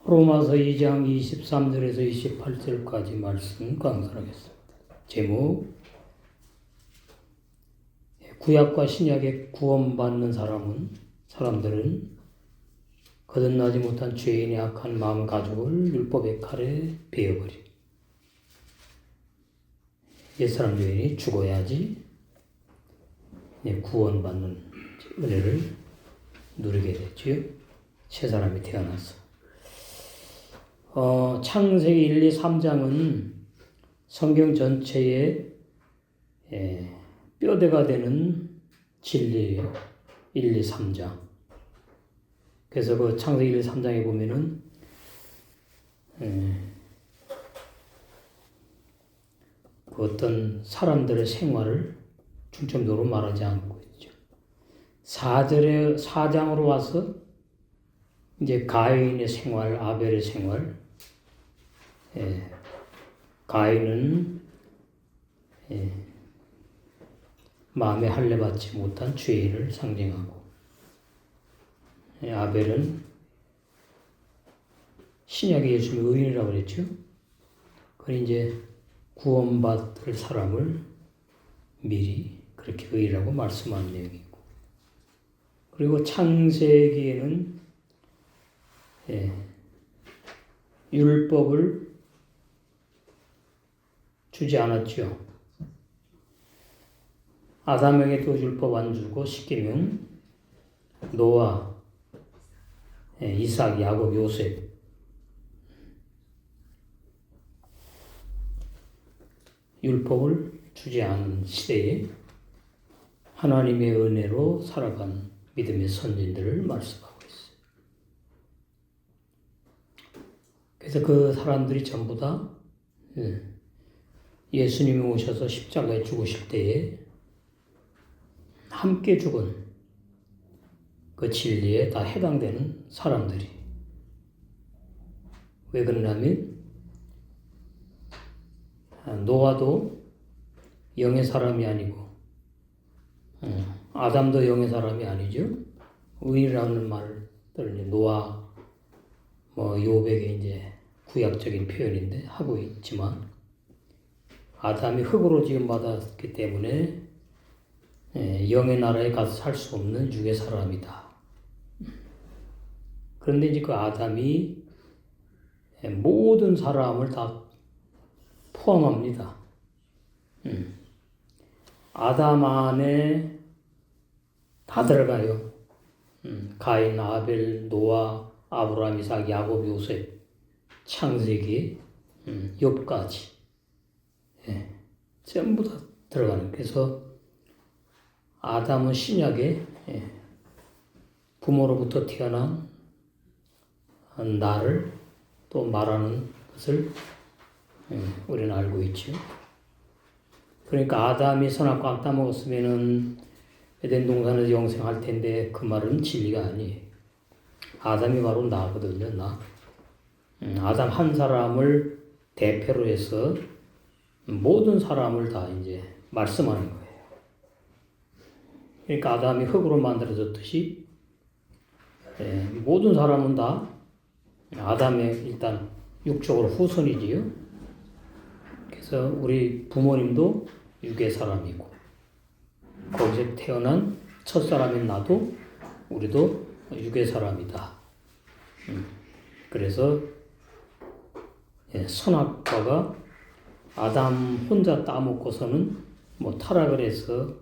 로마서 2장 23절에서 28절까지 말씀 강설하겠습니다. 제목, 구약과 신약에 구원받는 사람들은 거듭나지 못한 죄인의 악한 마음 가죽을 율법의 칼에 베어버리. 옛사람 죄인이 죽어야지 구원받는 은혜를 누리게 되지요. 새 사람이 태어나서. 창세기 1, 2, 3장은 성경 전체의 뼈대가 되는 진리예요. 1, 2, 3장. 그래서 그 창세기 1, 2, 3장에 보면은 그 어떤 사람들의 생활을 중점적으로 말하지 않고 있죠. 4장으로 와서 이제 가인의 생활, 아벨의 생활. 가인은 마음에 할례받지 못한 죄인을 상징하고, 아벨은 신약의 예수님의 의인이라고 그랬죠. 그건 이제 구원받을 사람을 미리 그렇게 의인이라고 말씀한 내용이고, 그리고 창세기에는 율법을 주지 않았죠. 아담에게도 율법 안 주고 십계명, 노아, 이삭, 야곱, 요셉, 율법을 주지 않은 시대에 하나님의 은혜로 살아간 믿음의 선진들을 말씀하고 있어요. 그래서 그 사람들이 전부 다 예수님이 오셔서 십자가에 죽으실 때에 함께 죽은 그 진리에 다 해당되는 사람들이. 왜 그러냐면 노아도 영의 사람이 아니고 아담도 영의 사람이 아니죠. 의인이라는 말을 노아, 욥에게 이제 구약적인 표현인데 하고 있지만, 아담이 흙으로 지음 받았기 때문에 영의 나라에 가서 살 수 없는 육의 사람이다. 그런데 이제 그 아담이 모든 사람을 다 포함합니다. 아담 안에 다 들어가요. 가인, 아벨, 노아, 아브라함, 이삭, 야곱, 요셉, 창세기, 욥까지. 전부 다 들어가는. 그래서 아담은 신약에 부모로부터 태어난 나를 또 말하는 것을 우리는 알고 있죠. 그러니까 아담이 선악과 안 따먹었으면은 에덴 동산에서 영생할 텐데, 그 말은 진리가 아니에요. 아담이 바로 나거든요, 나. 아담 한 사람을 대표로 해서 모든 사람을 다 이제 말씀하는 거예요. 그러니까 아담이 흙으로 만들어졌듯이 모든 사람은 다 아담의 일단 육적으로 후손이지요. 그래서 우리 부모님도 육의 사람이고, 거기서 태어난 첫 사람인 나도, 우리도 육의 사람이다. 그래서 선악과가 아담 혼자 따먹고서는 타락을 해서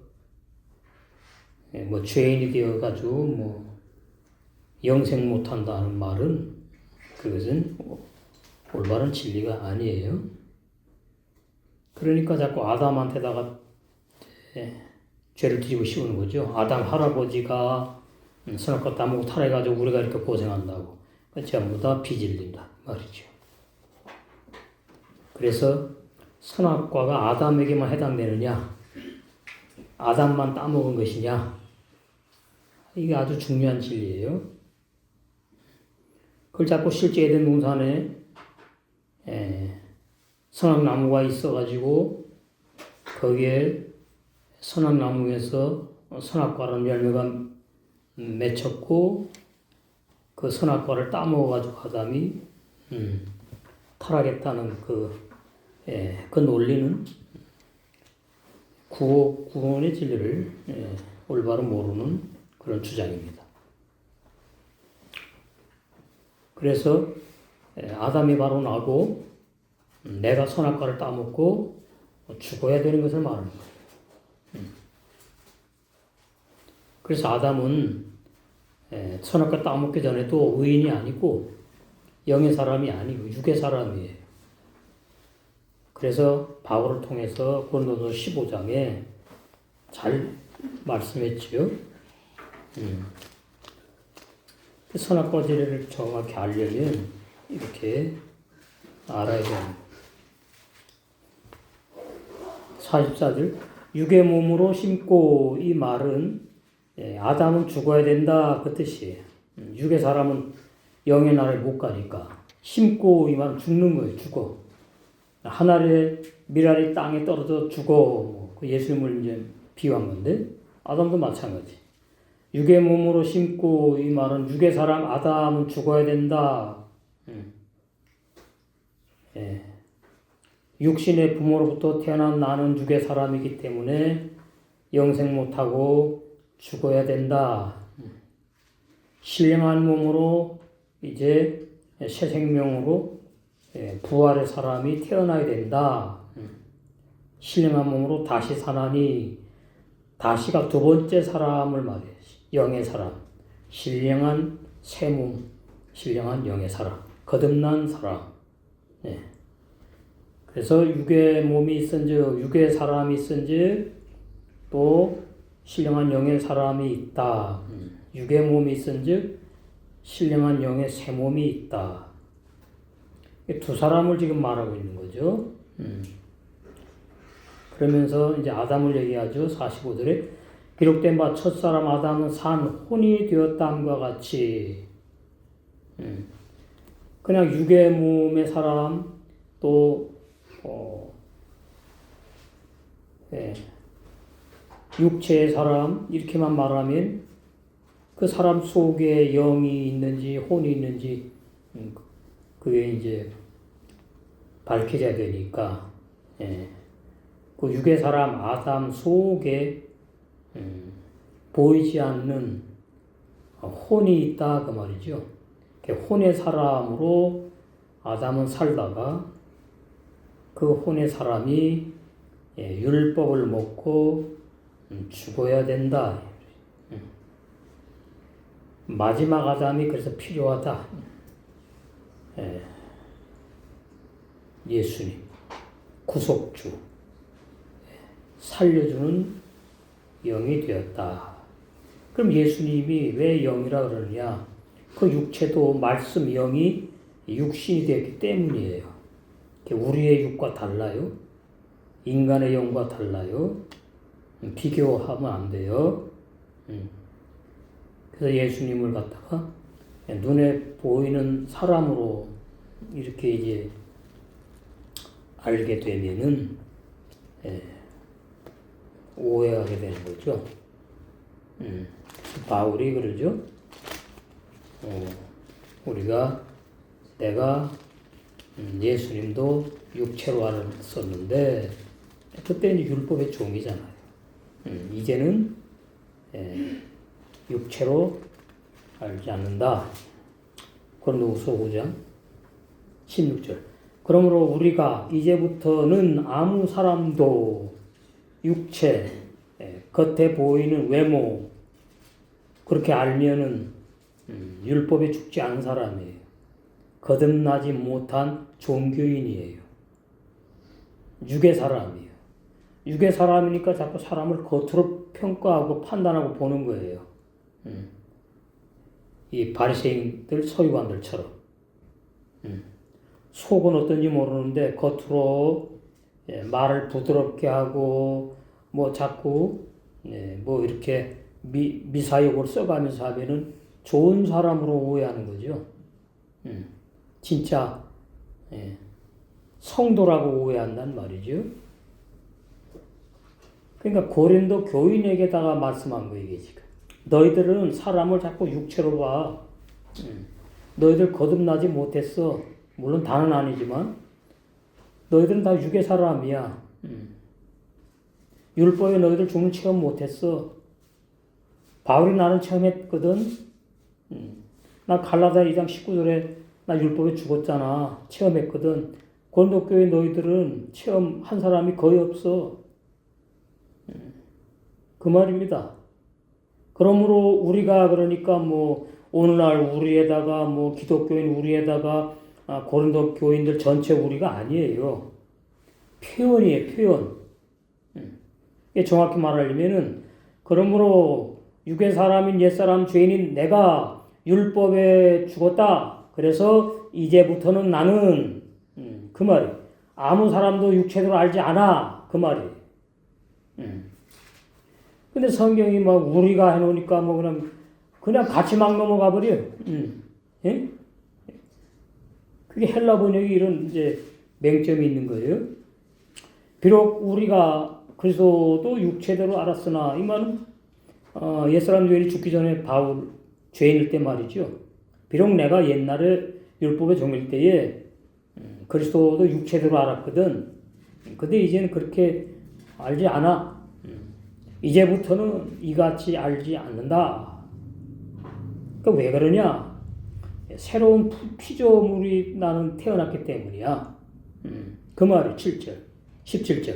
죄인이 되어가지고 영생 못한다는 말은, 그것은 올바른 진리가 아니에요. 그러니까 자꾸 아담한테다가 죄를 뒤집어 씌우는 거죠. 아담 할아버지가 선악과 따먹고 타락해가지고 우리가 이렇게 고생한다고. 전부 다 비질린다 말이죠. 그래서 선악과가 아담에게만 해당되느냐, 아담만 따먹은 것이냐, 이게 아주 중요한 진리예요. 그걸 자꾸 실제 에덴 동산에 선악나무가 있어가지고 거기에 선악나무에서 선악과라는 열매가 맺혔고, 그 선악과를 따먹어가지고 아담이 타락했다는 그 논리는 구원의 진리를 올바로 모르는 그런 주장입니다. 그래서 아담이 바로 나고 내가 선악과를 따먹고 죽어야 되는 것을 말하는 거예요. 그래서 아담은 선악과 따먹기 전에도 의인이 아니고 영의 사람이 아니고 육의 사람이에요. 그래서 바울을 통해서 고린도서 15장에 잘 말씀했지요. 선악과 진리를 정확히 알려면 이렇게 알아야 됩니다. 44절 육의 몸으로 심고 이 말은 아담은 죽어야 된다 그 뜻이에요. 육의 사람은 영의 나라에 못 가니까 심고 이 말은 죽는 거예요. 죽어. 하늘의 밀알이 땅에 떨어져 죽어. 그 예수님을 이제 비유한 건데 아담도 마찬가지. 육의 몸으로 심고 이 말은 육의 사람 아담은 죽어야 된다. 육신의 부모로부터 태어난 나는 육의 사람이기 때문에 영생 못하고 죽어야 된다. 신령한 몸으로 이제 새 생명으로 부활의 사람이 태어나야 된다. 신령한 몸으로 다시 사나니 다시가 두 번째 사람을 말해요. 영의 사람, 신령한 새 몸, 신령한 영의 사람, 거듭난 사람. 그래서 육의 몸이 있은즉 육의 사람이 있은즉 또 신령한 영의 사람이 있다. 육의 몸이 있은즉 신령한 영의 새 몸이 있다. 두 사람을 지금 말하고 있는 거죠. 그러면서 이제 아담을 얘기하죠. 45절에 기록된 바 첫사람 아담은 산 혼이 되었다함과 같이 그냥 육의 몸의 사람 또 육체의 사람 이렇게만 말하면 그 사람 속에 영이 있는지 혼이 있는지 그게 이제 밝혀져야 되니까 그 육의 사람 아담 속에 보이지 않는 혼이 있다 그 말이죠. 혼의 사람으로 아담은 살다가 그 혼의 사람이 율법을 먹고 죽어야 된다. 마지막 아담이 그래서 필요하다. 예수님, 구속주, 살려주는 영이 되었다. 그럼 예수님이 왜 영이라 그러느냐? 그 육체도 말씀 영이 육신이 되었기 때문이에요. 우리의 육과 달라요. 인간의 영과 달라요. 비교하면 안 돼요. 그래서 예수님을 갖다가 눈에 보이는 사람으로 이렇게 이제 알게 되면은 오해하게 되는 거죠. 바울이 그러죠. 내가 예수님도 육체로 알았었는데 그때는 율법의 종이잖아요. 이제는 육체로 알지 않는다. 고린도후서 5장 16절. 그러므로 우리가 이제부터는 아무 사람도 육체, 겉에 보이는 외모 그렇게 알면은 율법에 죽지 않은 사람이에요. 거듭나지 못한 종교인이에요. 육의 사람이에요. 육의 사람이니까 자꾸 사람을 겉으로 평가하고 판단하고 보는 거예요. 이 바리새인들 서기관들처럼 속은 어떤지 모르는데 겉으로 말을 부드럽게 하고 뭐 자꾸 뭐 이렇게 미사역을 써가면서 하면은 좋은 사람으로 오해하는 거죠. 진짜 성도라고 오해한단 말이죠. 그러니까 고린도 교인에게다가 말씀한 거 이게 지금. 너희들은 사람을 자꾸 육체로 봐. 너희들 거듭나지 못했어. 물론 다는 아니지만 너희들은 다 육의 사람이야. 율법에 너희들 죽는 체험 못했어. 바울이 나는 체험했거든. 나 갈라디아 2장 19절에 나 율법에 죽었잖아. 체험했거든. 고린도 교회 너희들은 체험한 사람이 거의 없어. 그 말입니다. 그러므로 우리가 그러니까 뭐 오늘날 우리에다가 뭐 기독교인 우리에다가 고린도 교인들 전체 우리가 아니에요. 표현이에요, 표현. 정확히 말하려면은 그러므로 육의 사람인 옛사람 죄인인 내가 율법에 죽었다. 그래서 이제부터는 나는 그 말이 아무 사람도 육체로 알지 않아. 그 말이. 근데 성경이 막 우리가 해놓으니까 뭐 그냥 같이 막 넘어가 버려. 예? 그게 헬라 번역이 이런 이제 맹점이 있는 거예요. 비록 우리가 그리스도도 육체대로 알았으나 이 말은 옛사람 죄인이 죽기 전에 바울 죄인일 때 말이죠. 비록 내가 옛날에 율법의 종일 때에 그리스도도 육체대로 알았거든. 근데 이제는 그렇게 알지 않아. 이제부터는 이같이 알지 않는다. 그러니까 왜 그러냐? 새로운 피조물이 나는 태어났기 때문이야. 그 말이 7절, 17절.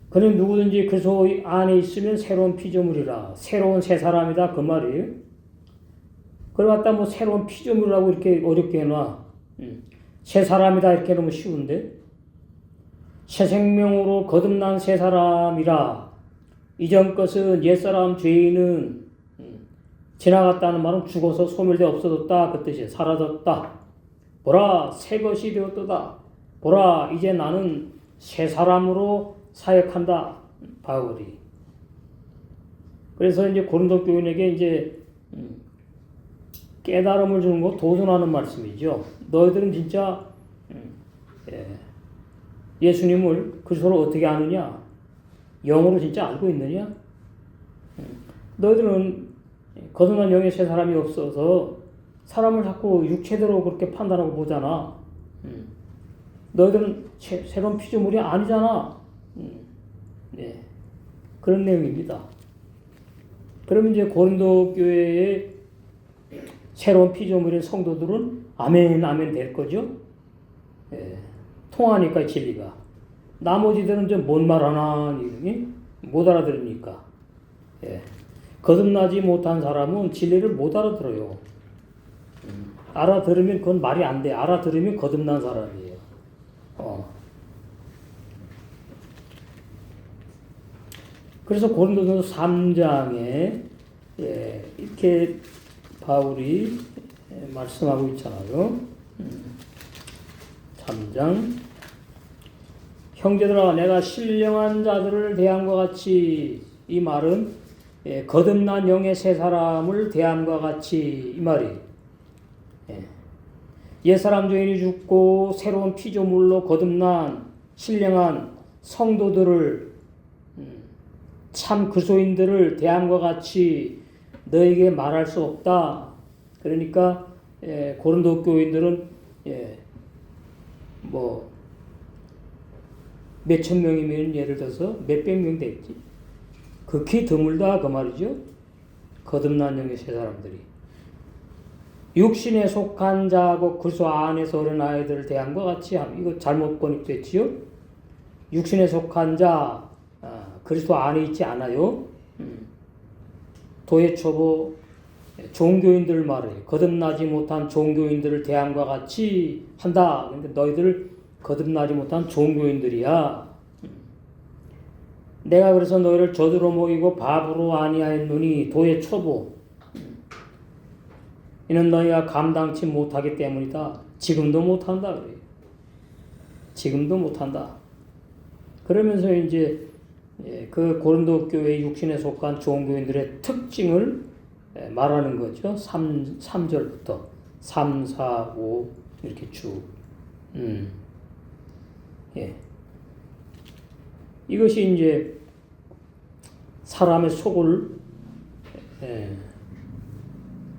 그는 누구든지 그리스도 안에 있으면 새로운 피조물이라. 새로운 새 사람이다. 그 말이에요. 그걸 갖다 뭐 새로운 피조물이라고 이렇게 어렵게 해놔. 새 사람이다 이렇게 해놓으면 쉬운데. 새 생명으로 거듭난 새 사람이라. 이전 것은 옛사람 죄인은 지나갔다는 말은 죽어서 소멸되어 없어졌다. 그 뜻이에요. 사라졌다. 보라 새 것이 되었도다. 보라 이제 나는 새 사람으로 사역한다. 바울이. 그래서 이제 고린도 교인에게 이제 깨달음을 주는 거 도전하는 말씀이죠. 너희들은 진짜 예수님을 그리스도로 어떻게 아느냐? 영으로 진짜 알고 있느냐? 너희들은 거듭난 영의 새 사람이 없어서 사람을 자꾸 육체대로 그렇게 판단하고 보잖아. 너희들은 새로운 피조물이 아니잖아. 네. 그런 내용입니다. 그러면 이제 고린도 교회의 새로운 피조물인 성도들은 아멘, 아멘 될 거죠? 네. 통하니까 진리가. 나머지들은 좀 뭔 말하나, 못 알아들으니까. 예. 거듭나지 못한 사람은 진리를 못 알아들어요. 알아들으면 그건 말이 안 돼. 알아들으면 거듭난 사람이에요. 그래서 고린도전서 3장에 이렇게 바울이 말씀하고 있잖아요. 3장 형제들아 내가 신령한 자들을 대함과 같이 이 말은 거듭난 영의 새 사람을 대함과 같이 이 말이 옛사람 죄인이 죽고 새로운 피조물로 거듭난 신령한 성도들을 참 그리스도인들을 대함과 같이 너에게 말할 수 없다. 그러니까 고린도 교인들은 뭐 몇천 명이면 예를 들어서 몇백 명 됐지. 극히 드물다 그 말이죠. 거듭난 영의 새 사람들이. 육신에 속한 자하고 그리스도 안에서 어린 아이들을 대함과 같이 이거 잘못 번역됐지요. 육신에 속한 자 그리스도 안에 있지 않아요. 도의 초보 종교인들 말해. 거듭나지 못한 종교인들을 대함과 같이 한다. 근데 너희들 거듭나지 못한 종교인들이야. 내가 그래서 너희를 저주로 먹이고 바보로 아니하였노니 도의 초보. 이는 너희가 감당치 못하기 때문이다. 지금도 못한다 그래요. 지금도 못한다. 그러면서 이제 그 고린도 교회 육신에 속한 종교인들의 특징을 말하는 거죠. 3절부터 3, 4, 5 이렇게 쭉. 예. 이것이 이제 사람의 속을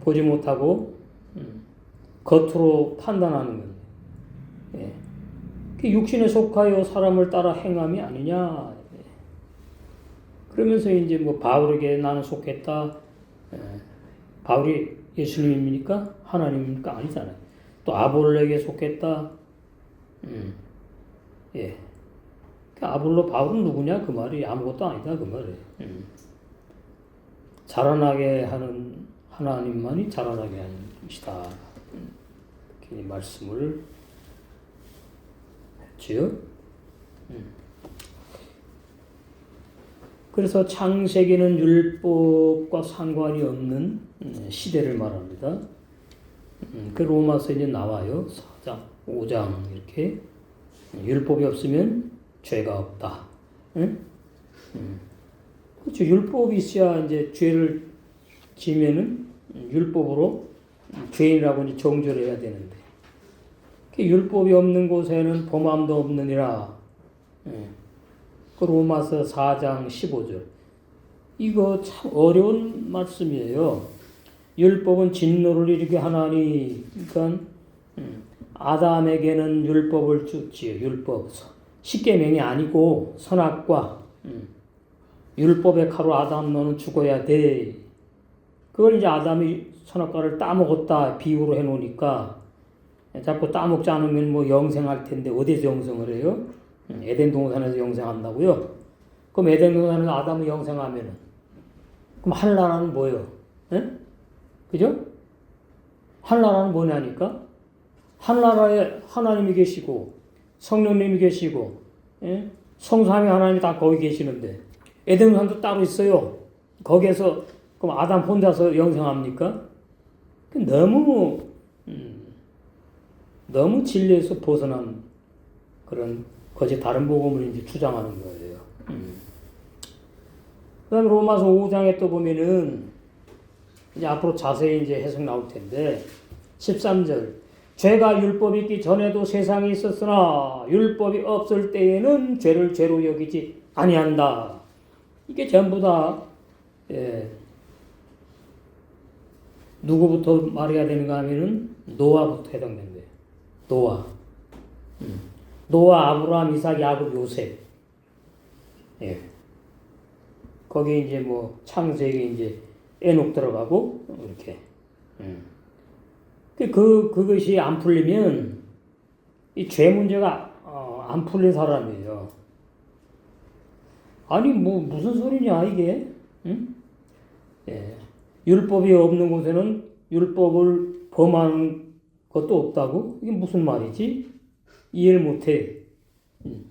보지 못하고 겉으로 판단하는 겁니다. 예. 그 육신에 속하여 사람을 따라 행함이 아니냐. 예. 그러면서 이제 뭐 바울에게 나는 속했다. 예. 바울이 예수님입니까? 하나님입니까? 아니잖아요. 또 아볼로에게 속했다. 예. 그 아볼로 바울은 누구냐 그 말이 아무것도 아니다 그 말이에요. 자라나게 하는 하나님만이 자라나게 하는 것이다. 이렇게 말씀을 했지요. 그래서 창세기는 율법과 상관이 없는 시대를 말합니다. 그 로마서 이제 나와요. 4장, 5장 이렇게 율법이 없으면 죄가 없다. 응? 그렇죠. 율법이 있어야 이제 죄를 지면은 율법으로 죄인이라고 이제 정죄를 해야 되는데 그 율법이 없는 곳에는 범함도 없느니라. 그 로마서 4장 15절. 이거 참 어려운 말씀이에요. 율법은 진노를 일으키게 하나니, 그러니까 아담에게는 율법을 줬지요. 율법. 십계명이 아니고 선악과 율법의 칼로 아담 너는 죽어야 돼. 그걸 이제 아담이 선악과를 따먹었다 비유로 해놓으니까 자꾸 따먹지 않으면 뭐 영생할 텐데 어디서 영생을 해요? 에덴 동산에서 영생한다고요? 그럼 에덴 동산에서 아담이 영생하면은 그럼 하늘나라는 뭐예요? 예? 그죠? 하늘나라는 뭐냐니까? 하늘나라에 하나님이 계시고 성령님이 계시고 예? 성삼위 하나님이 다 거기 계시는데 에덴 동산도 따로 있어요. 거기에서 그럼 아담 혼자서 영생합니까? 너무 진리에서 벗어난 그런 거짓 다른 복음을 이제 주장하는 거예요. 그다음에 로마서 5장에 또 보면은 이제 앞으로 자세히 이제 해석 나올 텐데 13절 죄가 율법이 있기 전에도 세상에 있었으나 율법이 없을 때에는 죄를 죄로 여기지 아니한다. 이게 전부 다 누구부터 말해야 되는가 하면은 노아부터 해당된대요. 노아, 아브라함, 이삭, 야곱, 요셉. 예. 거기 이제 뭐 창세기 이제 에녹 들어가고 이렇게. 그것이 안 풀리면 이 죄 문제가 안 풀린 사람이에요. 아니 뭐 무슨 소리냐 이게? 응? 예. 율법이 없는 곳에는 율법을 범하는 것도 없다고? 이게 무슨 말이지? 이해를 못해. 그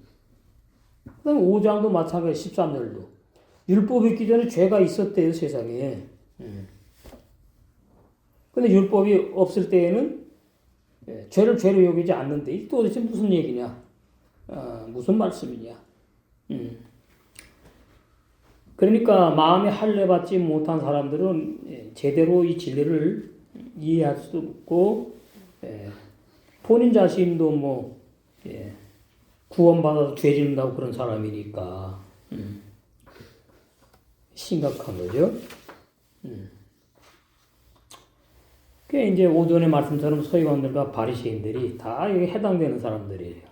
다음에 5장도 마찬가지 13절도. 율법이 있기 전에 죄가 있었대요, 세상에. 근데 율법이 없을 때에는 죄를 죄로 여기지 않는데, 이게 도대체 무슨 얘기냐? 무슨 말씀이냐? 그러니까 마음에 할례받지 못한 사람들은 제대로 이 진리를 이해할 수도 없고, 본인 자신도 뭐, 구원받아서 죄 짓는다고 그런 사람이니까, 심각한 거죠. 그게 이제 오전의 말씀처럼 서기관들과 바리새인들이 다 여기 해당되는 사람들이에요.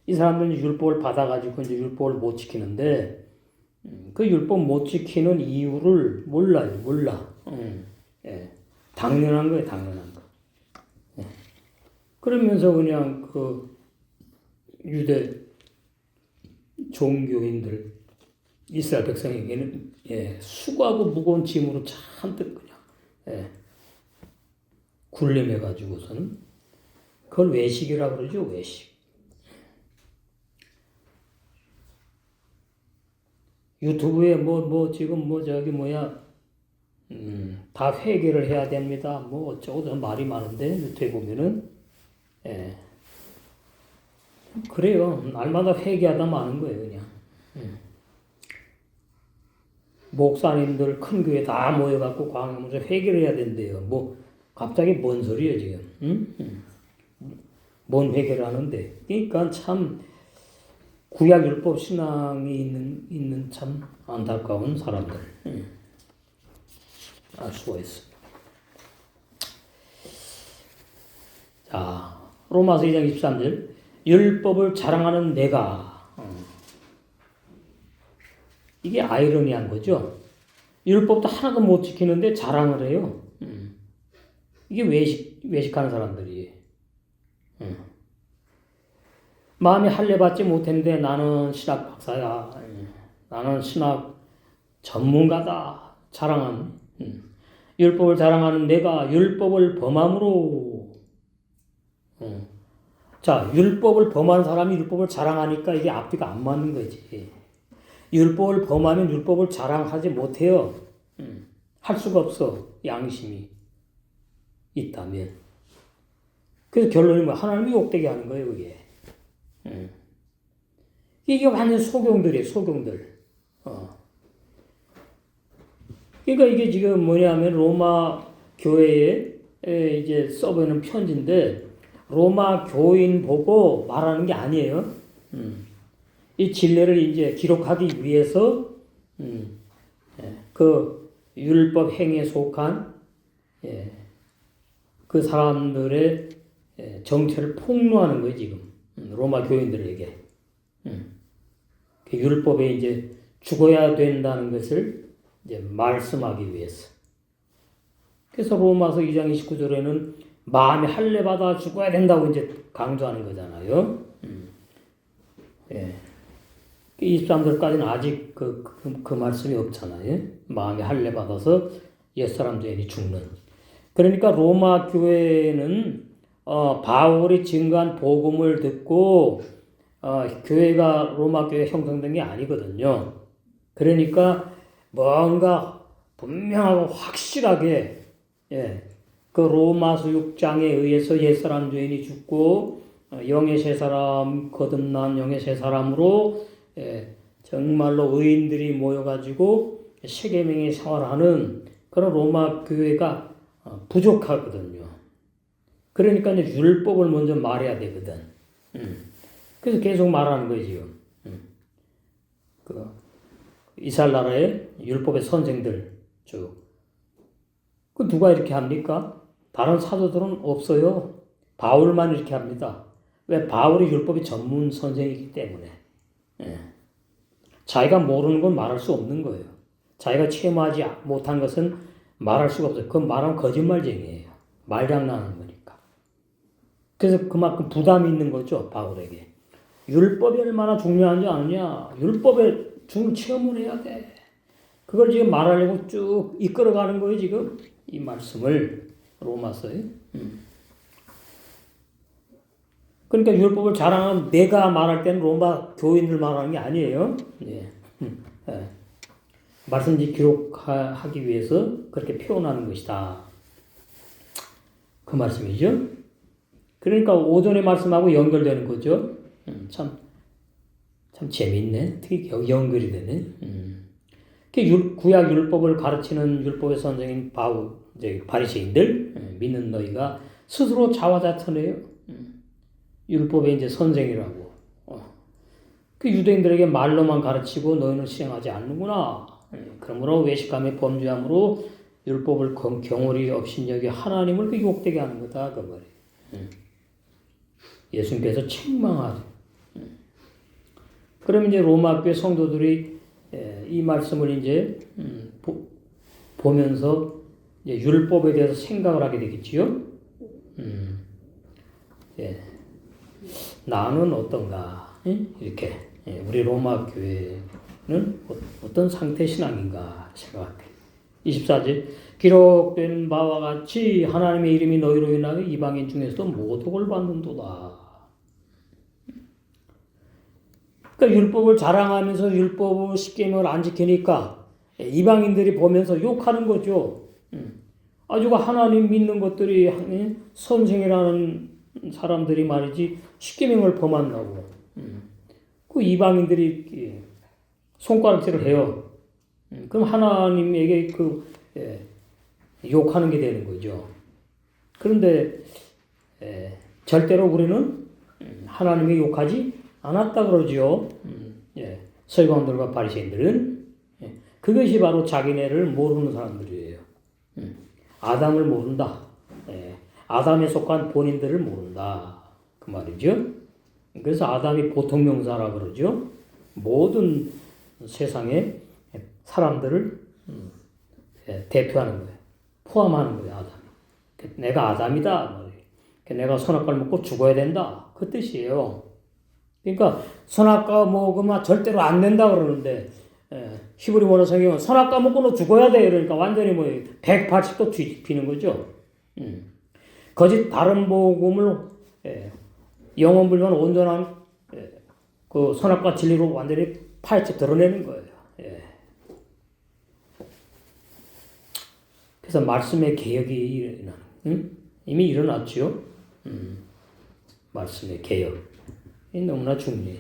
이 사람들은 율법을 받아가지고 이제 율법을 못 지키는데, 그 율법 못 지키는 이유를 몰라. 당연한 거예요, 당연한 거. 그러면서 그냥 그 유대 종교인들, 이스라엘 백성에게는 수고하고 무거운 짐으로 잔뜩 그냥 굴림해가지고서는 그걸 외식이라고 그러죠, 외식. 유튜브에 지금 다 회개를 해야 됩니다. 뭐 어쩌고 말이 많은데 유튜브에 보면은 그래요. 날마다 회개하다 마는 거예요, 그냥. 목사님들 큰 교회 다 모여갖고 광화문에서 회개를 해야 된대요. 뭐 갑자기 뭔 소리예요 지금? 뭔 회개를 하는데? 그러니까 참 구약 율법 신앙이 있는 참 안타까운 사람들. 알 수가 있습니다. 자. 로마서 2장 23절. 율법을 자랑하는 내가. 이게 아이러니한 거죠. 율법도 하나도 못 지키는데 자랑을 해요. 이게 외식하는 사람들이. 마음이 할례받지 못했는데 나는 신학 박사야. 나는 신학 전문가다. 자랑한. 율법을 자랑하는 내가 율법을 범함으로. 자, 율법을 범한 사람이 율법을 자랑하니까 이게 앞뒤가 안 맞는 거지. 율법을 범하면 율법을 자랑하지 못해요. 할 수가 없어. 양심이 있다면. 그래서 결론이 뭐 하나님이 욕되게 하는 거예요, 그게. 이게 완전 소경들이에요, 소경들. 그러니까 이게 지금 뭐냐면 로마 교회에 이제 써보이는 편지인데 로마 교인 보고 말하는 게 아니에요. 이 진례를 이제 기록하기 위해서 그 율법 행위에 속한 그 사람들의 정체를 폭로하는 거예요, 지금. 로마 교인들에게. 그 율법에 이제 죽어야 된다는 것을 이제 말씀하기 위해서. 그래서 로마서 2장 29절에는 마음이 할례받아 죽어야 된다고 이제 강조하는 거잖아요. 23절까지는 아직 그 말씀이 없잖아요. 마음이 할례받아서 옛사람 죄인이 죽는. 그러니까 로마 교회는 바울이 증거한 복음을 듣고 교회가 로마 교회 형성된 게 아니거든요. 그러니까 뭔가 분명하고 확실하게 그 로마서 6장에 의해서 옛사람 죄인이 죽고 영의 새 사람 거듭난 영의 새 사람으로 정말로 의인들이 모여가지고 세계명의 생활하는 그런 로마 교회가 부족하거든요. 그러니까 이제 율법을 먼저 말해야 되거든. 그래서 계속 말하는 거예요, 지금. 이스라엘 나라의 율법의 선생들 쭉. 그 누가 이렇게 합니까? 다른 사도들은 없어요. 바울만 이렇게 합니다. 왜? 바울이 율법의 전문 선생이기 때문에. 자기가 모르는 건 말할 수 없는 거예요. 자기가 체험하지 못한 것은 말할 수가 없어요. 그건 말하면 거짓말쟁이에요. 말장난하는 거니까. 그래서 그만큼 부담이 있는 거죠, 바울에게. 율법이 얼마나 중요한지 아느냐? 율법에 체험을 해야 돼. 그걸 지금 말하려고 쭉 이끌어가는 거예요, 지금. 이 말씀을 로마서에. 그러니까 율법을 자랑하는 내가 말할 때는 로마 교인들 말하는 게 아니에요. 말씀지 기록하기 위해서 그렇게 표현하는 것이다. 그 말씀이죠. 그러니까 오전의 말씀하고 연결되는 거죠. 참 재밌네. 특히 연결이 되네. 구약 율법을 가르치는 율법의 선생인 바리새인들 믿는 너희가 스스로 자화자찬해요. 율법의 이제 선생이라고. 그 유대인들에게 말로만 가르치고 너희는 실행하지 않는구나. 그러므로 외식함에 범죄함으로 율법을 경홀히 업신여기 하나님을 그 욕되게 하는 거다 그 말이에요. 예수님께서 책망하죠. 그럼 이제 로마 교회 성도들이 이 말씀을 이제 보면서 이제 율법에 대해서 생각을 하게 되겠지요. 나는 어떤가? 이렇게 우리 로마 교회는 어떤 상태 신앙인가 생각할게. 24절 기록된 바와 같이 하나님의 이름이 너희로 인하여 이방인 중에서도 모독을 받는도다. 그러니까 율법을 자랑하면서 율법을 십계명을 안 지키니까 이방인들이 보면서 욕하는 거죠. 아주 하나님 믿는 것들이 선생이라는 사람들이 말이지 십계명을 범한다고. 그 이방인들이 손가락질을 해요. 그럼 하나님에게 욕하는 게 되는 거죠. 그런데 절대로 우리는 하나님에게 욕하지 않았다 그러죠. 서기관들과 바리새인들은 그것이 바로 자기네를 모르는 사람들이에요. 아담을 모른다. 아담에 속한 본인들을 모른다. 그 말이죠. 그래서 아담이 보통 명사라 그러죠. 모든 세상의 사람들을 대표하는 거예요. 포함하는 거예요, 아담이. 내가 아담이다. 내가 선악과를 먹고 죽어야 된다. 그 뜻이에요. 그러니까 선악과 먹으면 절대로 안 된다 그러는데 히브리 원어 성경은 선악과 먹고 너 죽어야 돼. 그러니까 완전히 180도 뒤집히는 거죠. 거짓 다른 복음을 영원불변 온전한 그 선악과 진리로 완전히 파헤쳐 드러내는 거예요. 그래서 말씀의 개혁이 일어나는, 이미 일어났죠. 말씀의 개혁. 너무나 중요해.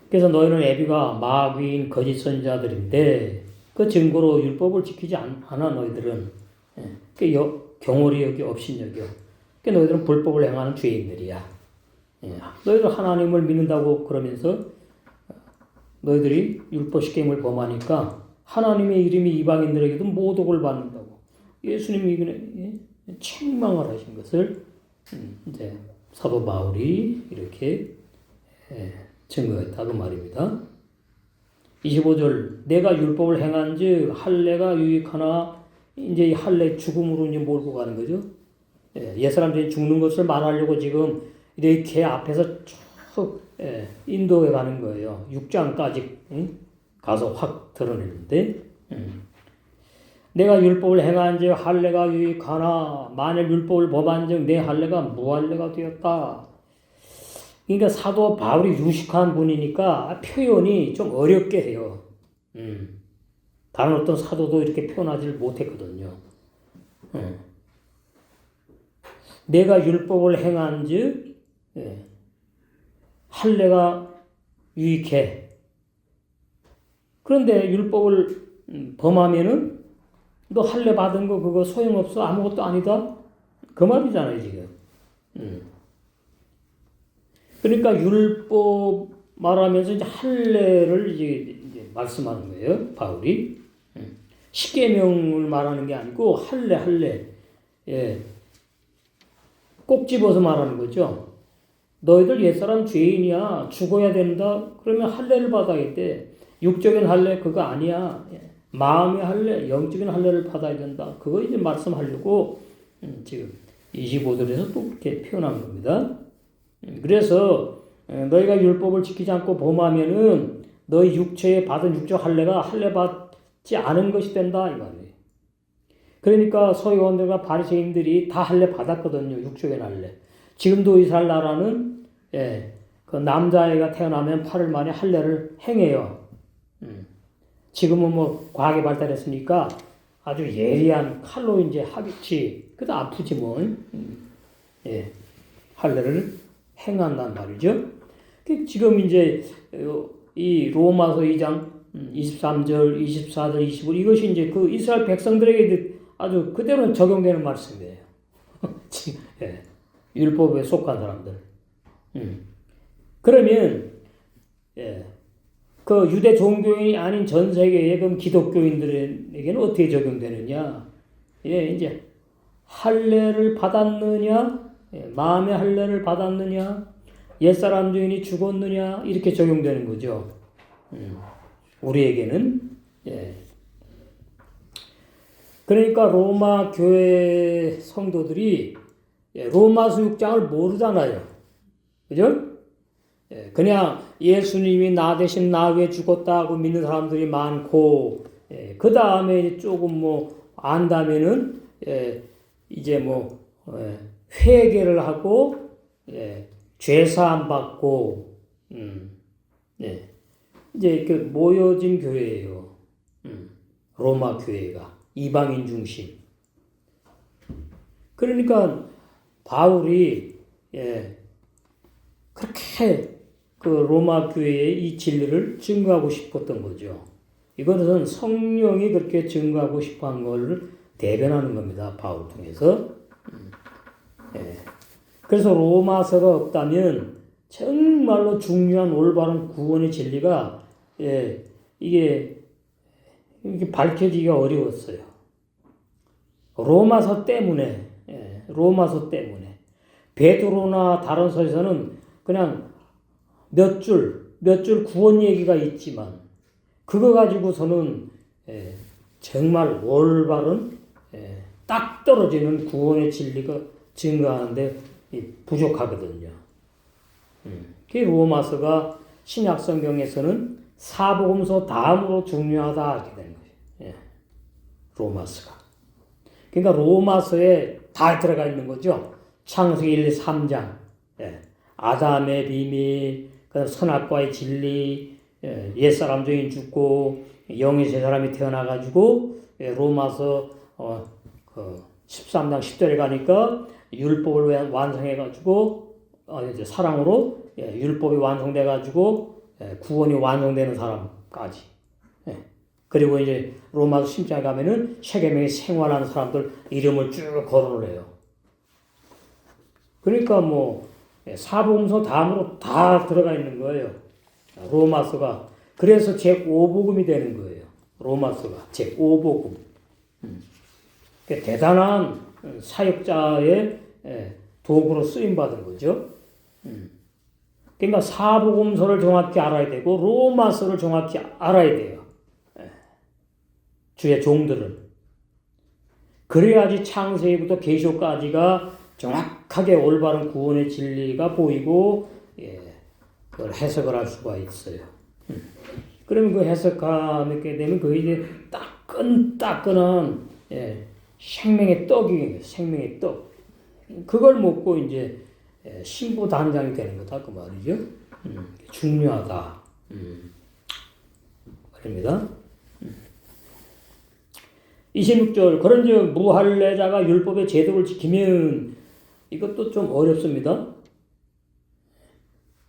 그래서 너희는 애비가 마귀인 거짓 선자들인데 그 증거로 율법을 지키지 않아 너희들은 경홀히 여기 업신여겨. 너희들은 불법을 행하는 죄인들이야. 너희들 하나님을 믿는다고 그러면서 너희들이 율법 시킴을 범하니까 하나님의 이름이 이방인들에게도 모독을 받는다고. 예수님이 책망을 하신 것을 이제 사도 바울이 이렇게 증거했다고 말입니다. 25절 내가 율법을 행한즉 할례가 유익하나 이제 이 할례 죽음으로 이제 몰고 가는 거죠. 옛사람들이 죽는 것을 말하려고 지금 이렇게 앞에서 쭉 인도해 가는 거예요. 6장까지 가서 확 드러내는데 내가 율법을 행한즉 할례가 유익하나 만일 율법을 범한즉 내 할례가 무할례가 되었다. 그러니까 사도 바울이 유식한 분이니까 표현이 좀 어렵게 해요. 다른 어떤 사도도 이렇게 표현하지 못했거든요. 내가 율법을 행한즉 할례가 유익해. 그런데 율법을 범하면은 너 할례 받은 거 그거 소용없어 아무것도 아니다. 그 말이잖아요 지금. 그러니까 율법 말하면서 이제 할례를 이제 말씀하는 거예요 바울이. 십계명을 말하는 게 아니고 할례. 꼭 집어서 말하는 거죠. 너희들 옛사람 죄인이야. 죽어야 된다. 그러면 할례를 받아야 돼. 육적인 할례 그거 아니야. 마음의 할례, 영적인 할례를 받아야 된다. 그거 이제 말씀하려고 지금 25절에서 또 그렇게 표현한 겁니다. 그래서 너희가 율법을 지키지 않고 범하면은 너희 육체에 받은 육적 할례가 할례 받지 않은 것이 된다 이 말이에요. 그러니까 서기관들과 바리새인들이 다 할례 받았거든요. 육적인 할례. 지금도 이스라엘 나라는 그 남자애가 태어나면 8일 만에 할례를 행해요. 지금은 뭐 과학이 발달했으니까 아주 예리한 칼로 이제 하겠지. 그래도 아프지 뭐. 할례를 행한단 말이죠. 지금 이제 이 로마서 2장 23절, 24절, 25절 이것이 이제 그 이스라엘 백성들에게 아주 그대로 적용되는 말씀이에요. 율법에 속한 사람들. 그러면 그 유대 종교인이 아닌 전 세계의 그럼 기독교인들에게는 어떻게 적용되느냐? 이제 할례를 받았느냐? 마음의 할례를 받았느냐? 옛사람 주인이 죽었느냐? 이렇게 적용되는 거죠. 우리에게는. 그러니까 로마 교회 성도들이 로마서 6장을 모르잖아요. 그죠? 그냥 예수님이 나 대신 나 위해 죽었다고 믿는 사람들이 많고, 그 다음에 조금 뭐 안다면은 이제 뭐 회개를 하고 죄사함 받고 이제 그 모여진 교회예요. 로마 교회가 이방인 중심. 그러니까 바울이 그렇게 그 로마 교회의 이 진리를 증거하고 싶었던 거죠. 이것은 성령이 그렇게 증거하고 싶어한 것을 대변하는 겁니다. 바울 통해서. 그래서 로마서가 없다면 정말로 중요한 올바른 구원의 진리가 이게 밝혀지기가 어려웠어요. 로마서 때문에 로마서 때문에. 베드로나 다른 서에서는 그냥 몇 줄 구원 얘기가 있지만 그거 가지고서는 정말 올바른 딱 떨어지는 구원의 진리가 증거하는데 부족하거든요. 그 로마서가 신약 성경에서는 사복음서 다음으로 중요하다 이렇게 되는 거예요. 로마서가. 그러니까 로마서에 다 들어가 있는 거죠. 창세기 1, 3장, 아담의 비밀, 선악과의 진리, 옛사람 죄인 죽고 영의 새 사람이 태어나가지고 로마서 13장 10절에 가니까 율법을 완성해가지고 이제 사랑으로 율법이 완성돼가지고 구원이 완성되는 사람까지. 그리고 이제 로마서 10장에 가면은 세계명에 생활하는 사람들 이름을 쭉 거론을 해요. 그러니까 뭐 사복음서 다음으로 다 들어가 있는 거예요. 로마서가. 그래서 제5복음이 되는 거예요. 로마서가 제5복음. 대단한 사역자의 도구로 쓰임받은 거죠. 그러니까 사복음서를 정확히 알아야 되고 로마서를 정확히 알아야 돼요. 주의 종들은. 그래야지 창세기부터 계시록까지가 정확하게 올바른 구원의 진리가 보이고 그걸 해석을 할 수가 있어요. 그러면 그 해석하게 되면 그 이제 따끈따끈한 생명의 떡이 생명의 떡. 그걸 먹고 이제 신부 단장이 되는 거다 그 말이죠. 중요하다. 그럽니다. 26절 그런즉 무할례자가 율법의 제도를 지키면 이것도 좀 어렵습니다.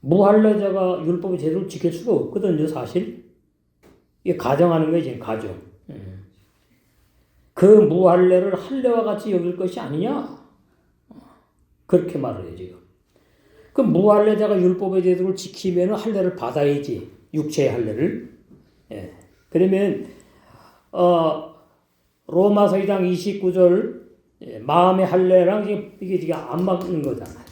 무할례자가 율법의 제도를 지킬 수가 없거든요, 사실. 이게 가정하는 거예요, 지금 가정. 그 무할례를 할례와 같이 여길 것이 아니냐? 그렇게 말을 해요, 지금. 그 무할례자가 율법의 제도를 지키면 할례를 받아야지, 육체의 할례를. 그러면 로마서 2장 29절 마음의 할례랑 이게 지금 안 맞는 거잖아요.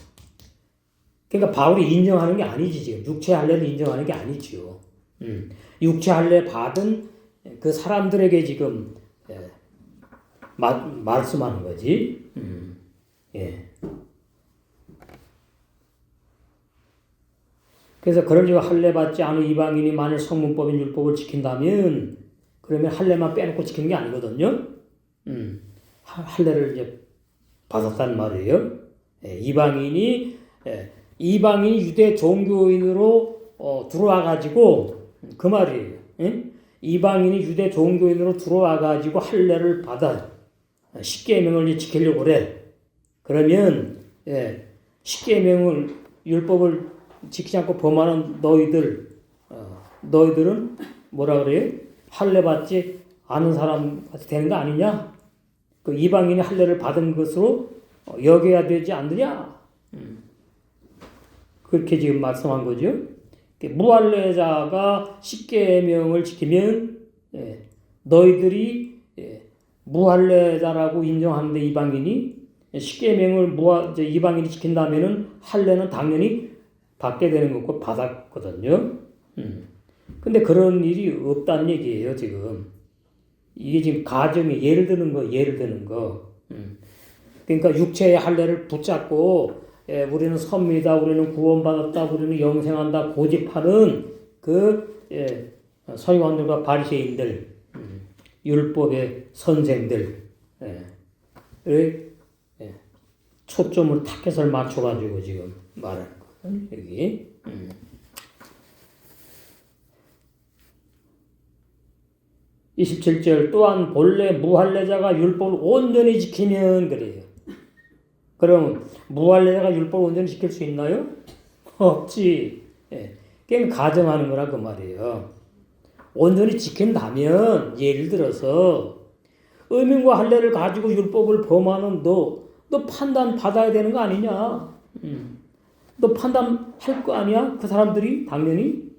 그러니까 바울이 인정하는 게 아니지 지금 육체 할례를 인정하는 게 아니죠. 육체 할례 받은 그 사람들에게 지금 말씀하는 거지. 그래서 그런즉 할례 받지 않은 이방인이 만일 성문법인 율법을 지킨다면 그러면 할례만 빼놓고 지키는 게 아니거든요. 할례를 이제 받았단 말이에요. 이방인이 유대 종교인으로 들어와가지고 그 말이에요. 이방인이 유대 종교인으로 들어와가지고 할례를 받아 십계명을 지키려고 그래. 그러면 십계명을 율법을 지키지 않고 범하는 너희들은 뭐라 그래요? 할례 받지 않은 사람 같이 되는 거 아니냐? 그 이방인이 할례를 받은 것으로 여겨야 되지 않느냐? 그렇게 지금 말씀한 거죠. 무할례자가 십계명을 지키면 너희들이 무할례자라고 인정하는데 이방인이 십계명을 이방인이 지킨다면은 할례는 당연히 받게 되는 거고 받았거든요. 근데 그런 일이 없다는 얘기예요, 지금. 이게 지금 가정이 예를 드는 거. 그러니까 육체의 할례를 붙잡고 우리는 섭니다, 우리는 구원받았다, 우리는 영생한다 고집하는 그 서기관들과 바리새인들, 율법의 선생들, 초점을 타켓을 맞춰가지고 지금 말하는 거예요, 여기. 27절 또한 본래 무할례자가 율법을 온전히 지키면 그래요. 그럼 무할례자가 율법을 온전히 지킬 수 있나요? 없지. 그냥 가정하는 거라 그 말이에요. 온전히 지킨다면 예를 들어서 의민과 할례를 가지고 율법을 범하는 너 판단 받아야 되는 거 아니냐? 너 판단할 거 아니야? 그 사람들이 당연히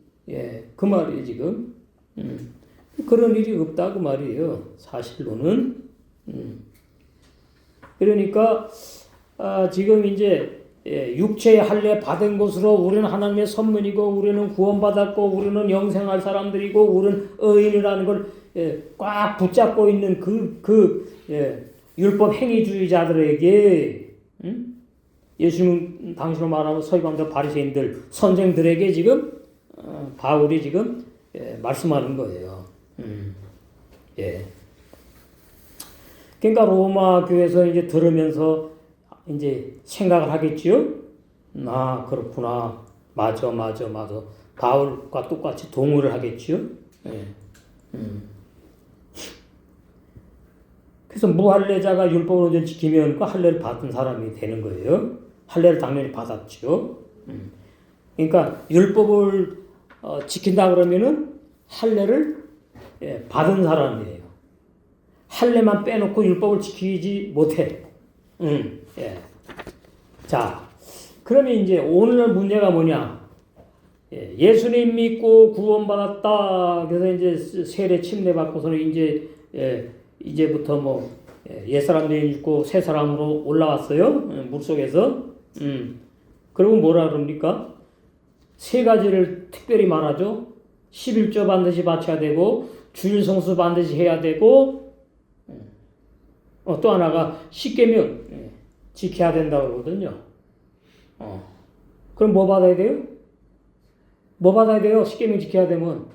그 말이에요 지금. 그런 일이 없다 그 말이에요. 사실로는. 그러니까 지금 이제 육체의 할례 받은 것으로 우리는 하나님의 선문이고 우리는 구원받았고 우리는 영생할 사람들이고 우리는 의인이라는 걸 꽉 붙잡고 있는 율법 행위주의자들에게 예수님 당시로 말하면 서기관들 바리새인들 선생들에게 지금 바울이 지금 말씀하는 거예요. 예. 그러니까 로마 교회에서 이제 들으면서 이제 생각을 하겠지요. 그렇구나. 맞아. 바울과 똑같이 동의를 하겠지요. 예. 그래서 무할례자가 율법을 온전히 지키면 그 할례를 받은 사람이 되는 거예요. 할례를 당연히 받았죠. 그러니까 율법을 지킨다 그러면은 할례를 받은 사람이에요. 할례만 빼놓고 율법을 지키지 못해. 예. 자, 그러면 이제 오늘 문제가 뭐냐? 예수님 믿고 구원받았다. 그래서 이제 세례 침례받고서는 이제부터 뭐 옛사람들이 있고 새 사람으로 올라왔어요. 물속에서. 그리고 뭐라 그럽니까? 세 가지를 특별히 말하죠. 11조 반드시 바쳐야 되고 주일 성수 반드시 해야 되고 또 하나가 십계명 지켜야 된다고 그러거든요. 그럼 뭐 받아야 돼요? 뭐 받아야 돼요? 십계명 지켜야 되면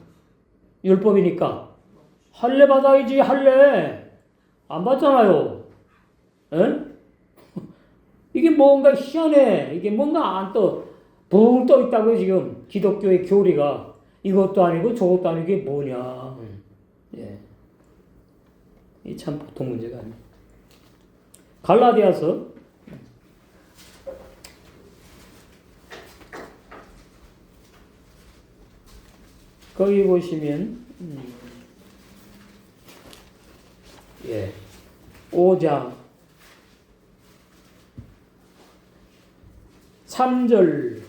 율법이니까 할례 받아야지. 할례 안 받잖아요. 에? 이게 뭔가 희한해. 이게 뭔가 안 붕 떠 있다고요. 지금 기독교의 교리가 이것도 아니고 저것도 아니고 이게 뭐냐. 예. 이 참 보통 문제가 아니에요. 갈라디아서 거기 보시면 5장 3절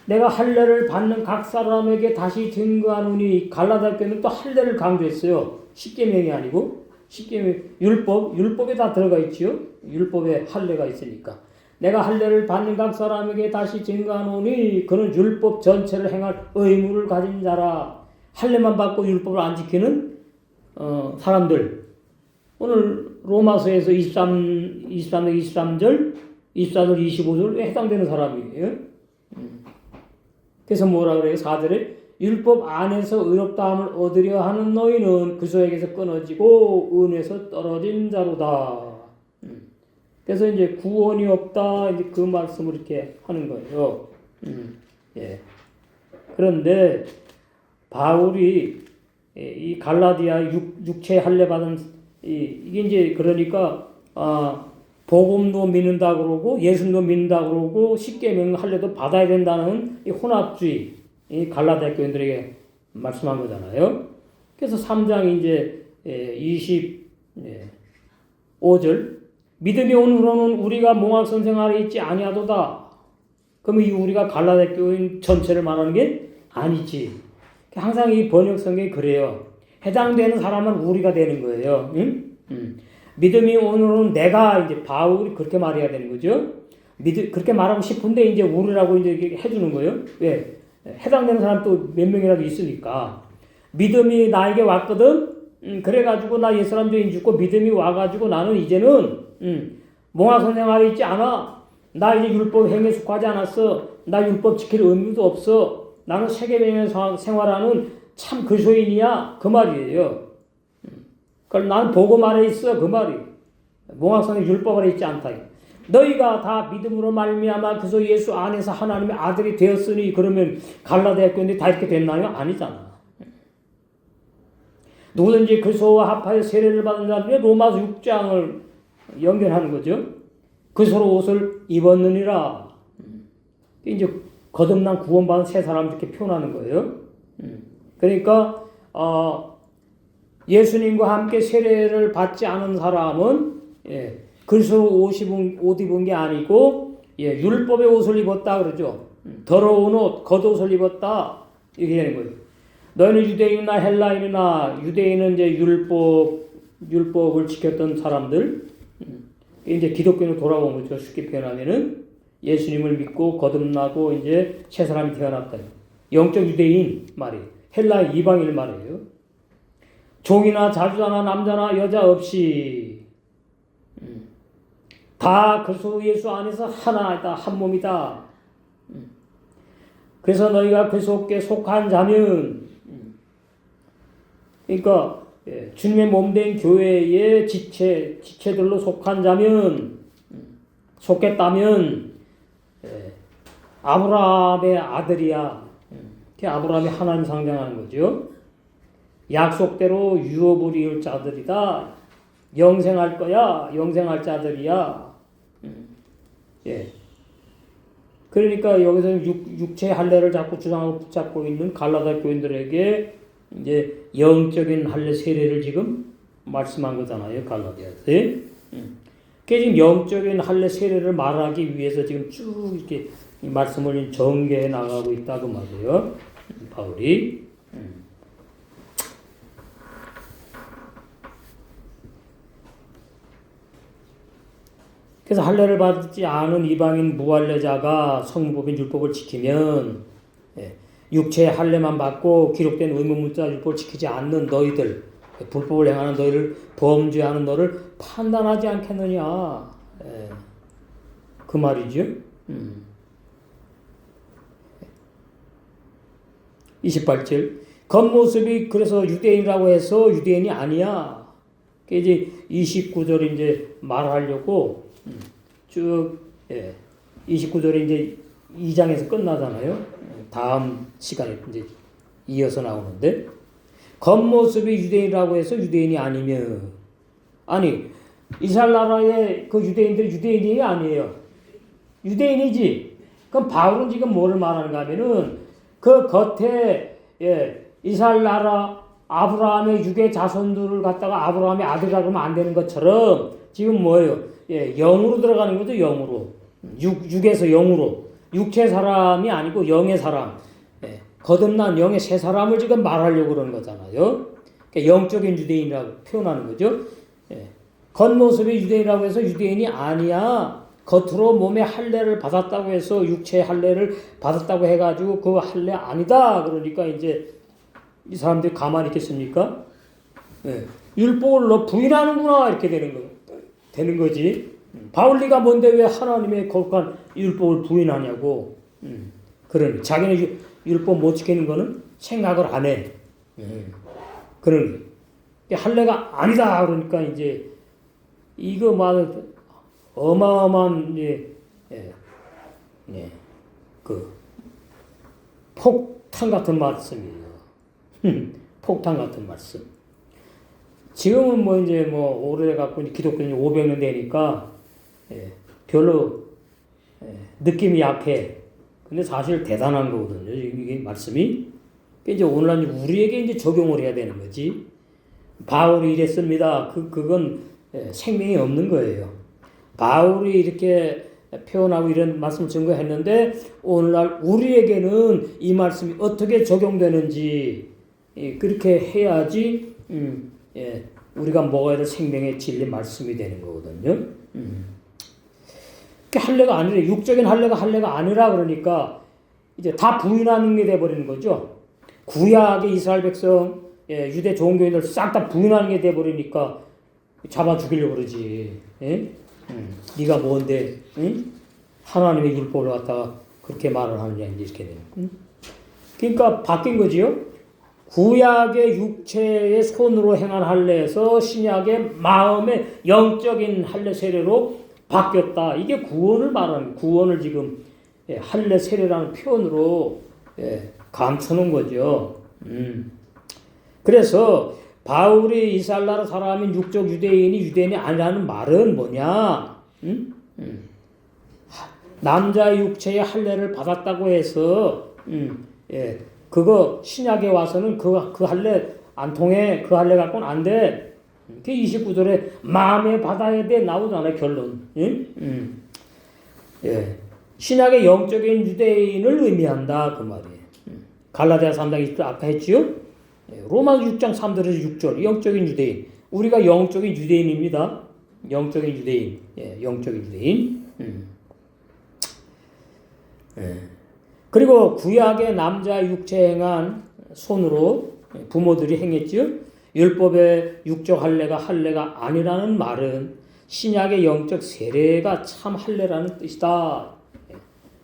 내가 할례를 받는 각 사람에게 다시 증거하노니 갈라디아 교회는 또 할례를 강조했어요. 십계명이 아니고 십계명 율법에 다 들어가 있지요. 율법에 할례가 있으니까 내가 할례를 받는 각 사람에게 다시 증거하노니 그는 율법 전체를 행할 의무를 가진 자라. 할례만 받고 율법을 안 지키는 사람들. 오늘 로마서에서 23절 24절 25절 해당되는 사람이에요. 그래서 뭐라 그래요? 4절에 율법 안에서 의롭다함을 얻으려 하는 너희는 그리스도에게서 끊어지고 은에서 떨어진 자로다. 그래서 이제 구원이 없다. 이제 그 말씀을 이렇게 하는 거예요. 예. 그런데 바울이 이 갈라디아 육체 할례 받은 이게 이제 그러니까 복음도 믿는다 그러고 예수님도 믿는다 그러고 십계명 할례도 받아야 된다는 이 혼합주의 이 갈라디아 교인들에게 말씀한 거잖아요. 그래서 3장 이제 25절 믿음이 온 후로는 우리가 몽학 선생 아래 있지 아니하도다. 그러면 이 우리가 갈라디아 교인 전체를 말하는 게 아니지. 항상 이 번역 성경이 그래요. 해당되는 사람은 우리가 되는 거예요. 믿음이 오늘은 내가 이제 바울이 그렇게 말해야 되는 거죠. 그렇게 말하고 싶은데 이제 우리라고 이제 해주는 거예요. 왜? 해당되는 사람 또 몇 명이라도 있으니까. 믿음이 나에게 왔거든. 그래가지고 나 옛사람 죄인 죽고 믿음이 와가지고 나는 이제는 몽학 선생 아래 있지 않아. 나 이제 율법 행위에 속하지 않았어. 나 율법 지킬 의무도 없어. 나는 세계명에 생활하는 참 그리스도인이야. 그 말이에요. 그걸 나는 복음 아래 있어. 그 말이. 몽학 선생 율법 아래 있지 않다. 너희가 다 믿음으로 말미암아 그리스도 예수 안에서 하나님의 아들이 되었으니 그러면 갈라디아 교인들이 다 이렇게 됐나요? 아니잖아. 누구든지 그리스도와 합하여 세례를 받은 자들이 로마서 6장을 연결하는 거죠. 그리스도 옷을 입었느니라. 이제 거듭난 구원받은 새 사람 이렇게 표현하는 거예요. 그러니까 예수님과 함께 세례를 받지 않은 사람은 그리스도 옷 입은 게 아니고 율법의 옷을 입었다 그러죠. 더러운 옷, 겉옷을 입었다 이렇게 되는 거예요. 너희는 유대인이나 헬라인이나 유대인은 이제 율법을 지켰던 사람들, 이제 기독교로 돌아온 거죠. 쉽게 표현하면은 예수님을 믿고 거듭나고 이제 새 사람이 태어났다. 영적 유대인 말이에요. 헬라 이방인 말이에요. 종이나 자주자나 남자나 여자 없이 다 그리스도 예수 안에서 하나이다. 한 몸이다. 그래서 너희가 그리스도께 속한 자면 그러니까 주님의 몸된 교회의 지체들로 속한 자면 속했다면 아브라함의 아들이야. 아브라함이 하나님 상징하는 거죠. 약속대로 유업을 이을 자들이다. 영생할 거야. 영생할 자들이야. 예. 그러니까 여기서 육체 할례를 자꾸 주장하고 붙잡고 있는 갈라디아 교인들에게 이제 영적인 할례 세례를 지금 말씀한 거잖아요. 갈라디아서. 그게 지금 영적인 할례 세례를 말하기 위해서 지금 쭉 이렇게 이 말씀을 전개해 나가고 있다고 말이에요. 바울이. 그래서 할례를 받지 않은 이방인 무할례자가 성문법인 율법을 지키면 육체의 할례만 받고 기록된 의문문자 율법을 지키지 않는 너희들, 불법을 행하는 너희를 범죄하는 너를 판단하지 않겠느냐. 그 말이죠. 28절. 겉모습이 그래서 유대인이라고 해서 유대인이 아니야. 이제 29절 이제 말하려고 쭉 29절에 이제 2장에서 끝나잖아요. 다음 시간에 이제 이어서 나오는데 겉모습이 유대인이라고 해서 유대인이 아니면 아니 이스라엘 나라의 그 유대인들이 유대인이 아니에요. 유대인이지. 그럼 바울은 지금 뭐를 말하는가 하면은 그 겉에 이스라엘 나라 아브라함의 육의 자손들을 갖다가 아브라함의 아들이라 그러면 안 되는 것처럼 지금 뭐예요? 영으로 들어가는 거죠. 영으로. 육에서 영으로. 육체 사람이 아니고 영의 사람. 거듭난 영의 새 사람을 지금 말하려고 그러는 거잖아요. 그러니까 영적인 유대인이라고 표현하는 거죠. 겉모습이 유대인이라고 해서 유대인이 아니야. 겉으로 몸의 할례를 받았다고 해서 육체의 할례를 받았다고 해가지고 그 할례 아니다. 그러니까 이제 이 사람들이 가만히 있겠습니까? 율법을 너 부인하는구나 이렇게 되는 거지. 바울리가 뭔데 왜 하나님의 거룩한 율법을 부인하냐고. 그러니 자기는 율법 못 지키는 거는 생각을 안 해. 그러니 할례가 아니다. 그러니까 이제 이거 막 어마어마한 그 폭탄 같은 말씀이에요. 폭탄 같은 말씀. 지금은 뭐 이제 뭐 오래 갖고 기독교는 500년 되니까 별로 느낌이 약해. 근데 사실 대단한 거거든요. 이게 말씀이. 이제 오늘날 우리에게 이제 적용을 해야 되는 거지. 바울이 이랬습니다. 그건 생명이 없는 거예요. 바울이 이렇게 표현하고 이런 말씀을 증거했는데 오늘날 우리에게는 이 말씀이 어떻게 적용되는지 그렇게 해야지 우리가 먹어야 될 생명의 진리 말씀이 되는 거거든요. 할례가 아니라 육적인 할례가 아니라 그러니까 이제 다 부인하는 게 돼버리는 거죠. 구약의 이스라엘 백성, 유대 종교인들 싹 다 부인하는 게 돼버리니까 잡아 죽이려고 그러지. 네가 뭔데? 하나님의 율법을 갖다가 그렇게 말을 하느냐 이렇게 되는. 그러니까 바뀐 거지요. 구약의 육체의 손으로 행한 할례에서 신약의 마음의 영적인 할례 세례로 바뀌었다. 이게 구원을 말하는 구원을 지금 할례 세례라는 표현으로 감추는 거죠. 그래서 바울이 이스라엘 나라 사람인 육적 유대인이 아니라는 말은 뭐냐? 남자의 육체의 할례를 받았다고 해서 그거 신약에 와서는 그 할례 안 통해. 그 할례 갖고는 안 돼. 그 29절에 마음에 받아야 돼 나오잖아요. 결론. 신약의 영적인 유대인을 의미한다 그 말이에요. 갈라디아 3장 20절 아까 했지요. 로마서 6장 3절에서 6절 영적인 유대인. 우리가 영적인 유대인입니다. 영적인 유대인, 영적인 유대인. 그리고 구약의 남자 육체 행한 손으로 부모들이 행했죠. 율법의 육적 할례가 아니라는 말은 신약의 영적 세례가 참 할례라는 뜻이다.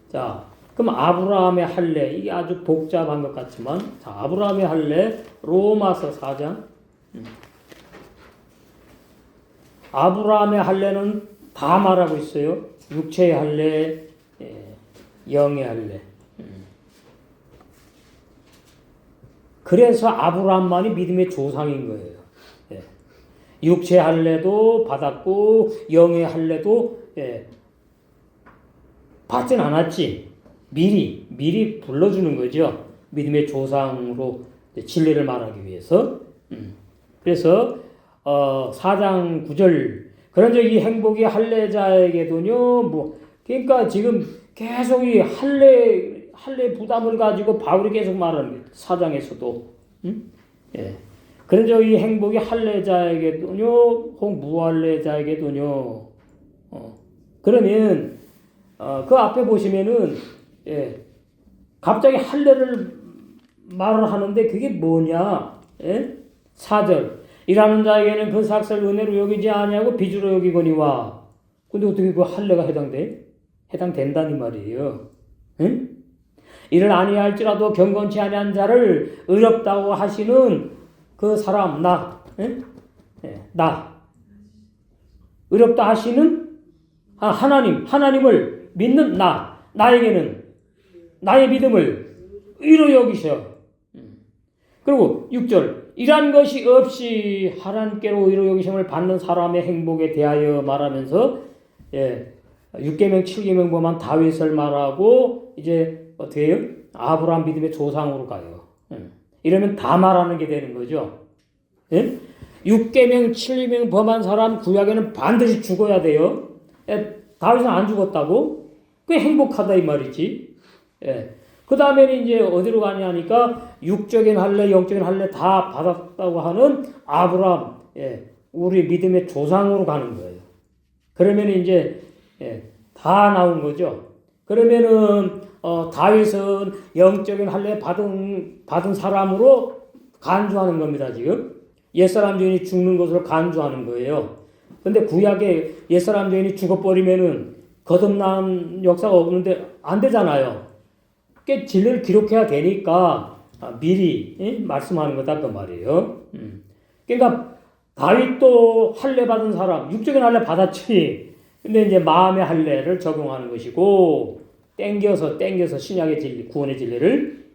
자, 그럼 아브라함의 할례, 이게 아주 복잡한 것 같지만, 자, 아브라함의 할례, 로마서 4장. 아브라함의 할례는 다 말하고 있어요. 육체의 할례, 영의 할례. 그래서 아브라함만이 믿음의 조상인 거예요. 육체 할례도 받았고 영의 할례도 받진 않았지. 미리 불러주는 거죠. 믿음의 조상으로 진리를 말하기 위해서. 그래서 4장 9절 그런즉 이 행복이 할례자에게도요. 그러니까 지금 계속 이 할례 부담을 가지고 바울이 계속 말합니다. 4장에서도. 그런즉 이 행복이 할례자에게도요, 혹 무할례자에게도요. 그러면 그 앞에 보시면은 갑자기 할례를 말을 하는데 그게 뭐냐? 4절 일하는 자에게는 그 삭슬 은혜로 여기지 아니하고 빚으로 여기거니와. 근데 어떻게 그 할례가 해당된다니 말이에요. 응? 이를 아니할지라도 경건치 아니한 자를 의롭다고 하시는 그 사람 나 의롭다 하시는 하나님을 믿는 나에게는 나의 믿음을 의로 여기셔. 그리고 6절 이러한 것이 없이 하나님께로 의로 여기심을 받는 사람의 행복에 대하여 말하면서 6계명 7계명 보면 다윗을 말하고 이제 어떻게 해요? 아브라함 믿음의 조상으로 가요. 이러면 다 말하는 게 되는 거죠. 6계명 7계명 범한 사람 구약에는 반드시 죽어야 돼요. 다윗은 안 죽었다고? 그게 행복하다 이 말이지. 그 다음에는 이제 어디로 가냐니까 육적인 할례, 영적인 할례 다 받았다고 하는 아브라함, 우리 믿음의 조상으로 가는 거예요. 그러면 이제 다 나온 거죠. 그러면은 다윗은 영적인 할례 받은 사람으로 간주하는 겁니다. 지금 옛사람 죄인이 죽는 것으로 간주하는 거예요. 근데 구약에 옛사람 죄인이 죽어버리면은 거듭난 역사가 없는데 안 되잖아요. 꽤 진리를 기록해야 되니까 미리 말씀하는 거다 그 말이에요. 그러니까 다윗도 할례 받은 사람, 육적인 할례 받았지. 근데 이제 마음의 할례를 적용하는 것이고 땡겨서 신약의 진리, 구원의 진리를.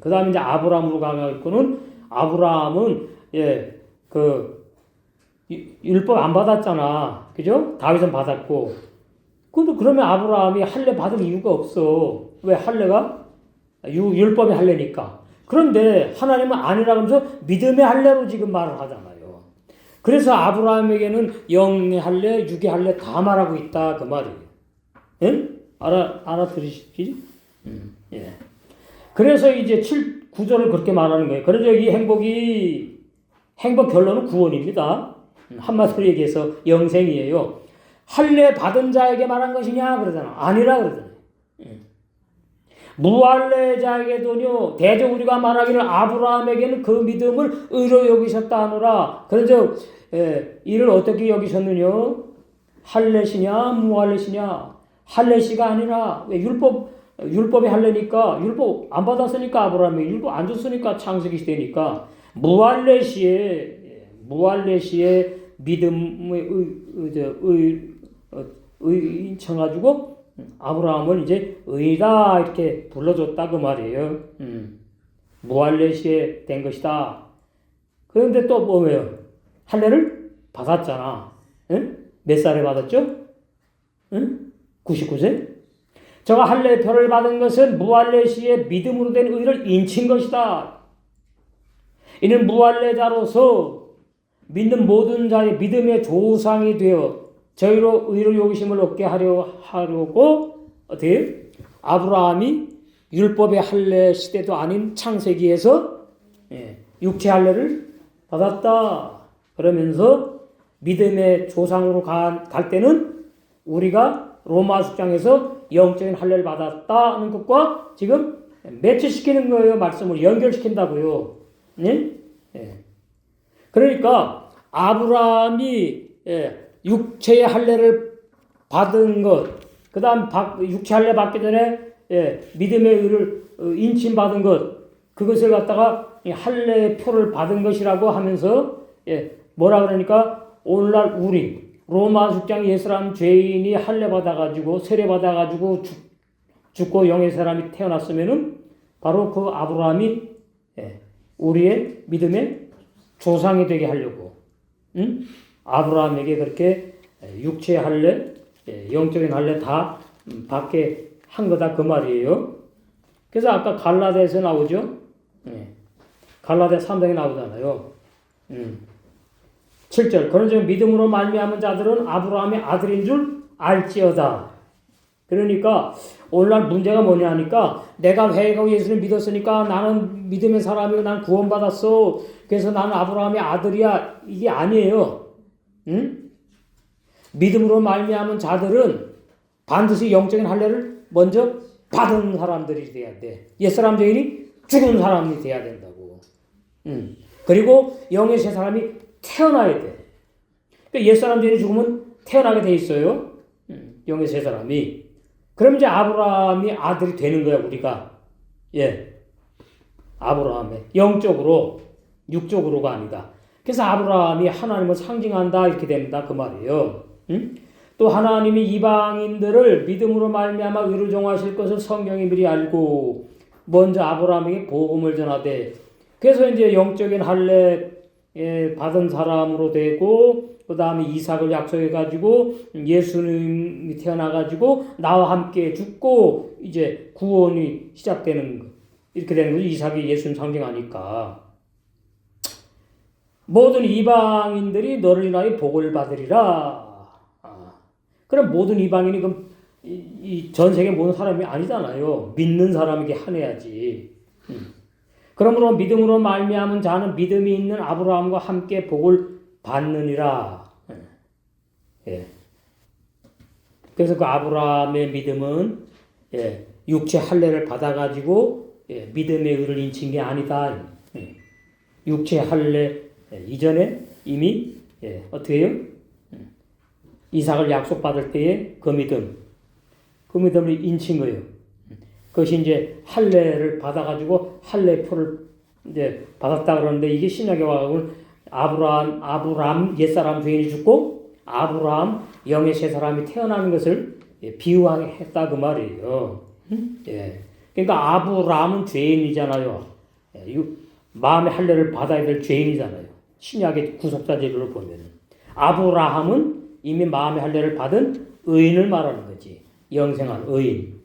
그 다음에 이제 아브라함으로 가면 아브라함은 그 율법 안 받았잖아, 그죠? 다윗은 받았고. 근데 그러면 아브라함이 할례 받을 이유가 없어. 왜 할례가? 율법의 할례니까. 그런데 하나님은 아니라고 하면서 믿음의 할례로 지금 말을 하잖아요. 그래서 아브라함에게는 영의 할례, 육의 할례 다 말하고 있다 그 말이에요. 응? 알아들으시지? 예. 그래서 이제 9절을 그렇게 말하는 거예요. 그래서 이 행복 결론은 구원입니다. 한마디로 얘기해서 영생이에요. 할례 받은 자에게 말한 것이냐 그러잖아. 아니라 그러잖아요. 무할례자에게도요. 대저 우리가 말하기를 아브라함에게는 그 믿음을 의로 여기셨다 하노라. 그래서 이를 어떻게 여기셨느냐? 할례시냐 무할례시냐? 할례시가 아니라 왜 율법의 할례니까 율법 안 받았으니까 아브라함이 율법 안 줬으니까 창세기 시대니까 무할례시에 믿음의 의인쳐가지고 아브라함을 이제 의다 이렇게 불러줬다 그 말이에요. 무할례시에 된 것이다. 그런데 또 뭐예요? 할례를 받았잖아. 응? 몇 살에 받았죠? 응? 99세? 저가 할례의 표를 받은 것은 무할례시에 믿음으로 된 의를 인친 것이다. 이는 무할례자로서 믿는 모든 자의 믿음의 조상이 되어 저희로 의로 여기심을 얻게 하려고 어떻게 아브라함이 율법의 할례 시대도 아닌 창세기에서 육체 할례를 받았다. 그러면서 믿음의 조상으로 갈 때는 우리가 로마서 6장에서 영적인 할례를 받았다는 것과 지금 매치시키는 거예요. 말씀을 연결시킨다고요. 네? 예. 그러니까 아브라함이 육체의 할례를 받은 것, 그 다음 육체 할례 받기 전에 믿음의 의를 인침받은 것, 그것을 갖다가 할례의 표를 받은 것이라고 하면서 뭐라 그러니까 오늘날 우리 로마 6장 옛사람 죄인이 할례 받아가지고 세례 받아가지고 죽고 영의 사람이 태어났으면은 바로 그 아브라함이 우리의 믿음의 조상이 되게 하려고 아브라함에게 그렇게 육체의 할례, 영적인 할례 다 받게 한 거다 그 말이에요. 그래서 아까 갈라디아에서 나오죠. 갈라디아 3장에 나오잖아요. 7절 그런즉 믿음으로 말미암은 자들은 아브라함의 아들인 줄 알지어다. 그러니까 오늘날 문제가 뭐냐 하니까 내가 회개하고 예수를 믿었으니까 나는 믿음의 사람이고 난 구원받았어. 그래서 나는 아브라함의 아들이야. 이게 아니에요. 믿음으로 말미암은 자들은 반드시 영적인 할례를 먼저 받은 사람들이 돼야 돼. 옛사람 죄인이 죽은 사람이 돼야 된다고. 그리고 영의 새 사람이 태어나야 돼. 그러니까 옛사람 죄인이 죽으면 태어나게 돼 있어요. 영의 새 사람이. 그럼 이제 아브라함이 아들이 되는 거야, 우리가. 아브라함의 영적으로, 육적으로가 아니다. 그래서 아브라함이 하나님을 상징한다 이렇게 된다 그 말이에요. 또 하나님이 이방인들을 믿음으로 말미암아 의로 정하실 것을 성경이 미리 알고 먼저 아브라함에게 복음을 전하되 그래서 이제 영적인 할례 받은 사람으로 되고 그 다음에 이삭을 약속해 가지고 예수님이 태어나 가지고 나와 함께 죽고 이제 구원이 시작되는 거 이렇게 되는 거죠. 이삭이 예수님 상징하니까 모든 이방인들이 너를 인하여 복을 받으리라. 그럼 모든 이방인이 그럼 이 전 세계 모든 사람이 아니잖아요. 믿는 사람에게 한해야지. 그러므로 믿음으로 말미암은 자는 믿음이 있는 아브라함과 함께 복을 받느니라. 그래서 그 아브라함의 믿음은 육체 할례를 받아가지고 믿음의 의를 인친 게 아니다. 육체 할례 이전에 이미 어떻게 해요? 이삭을 약속받을 때에 그 믿음을 인친 거예요. 그것이 이제 할례를 받아가지고 할례표를 이제 받았다 그러는데 이게 신약에 와가지고 아브라함 옛사람 죄인이 죽고 아브라함 영의 새 사람이 태어나는 것을 비유하게 했다 그 말이에요. 그러니까 아브라함은 죄인이잖아요. 마음의 할례를 받아야 될 죄인이잖아요. 신약의 구속사 제도를 보면 아브라함은 이미 마음의 할례를 받은 의인을 말하는 거지. 영생한 의인.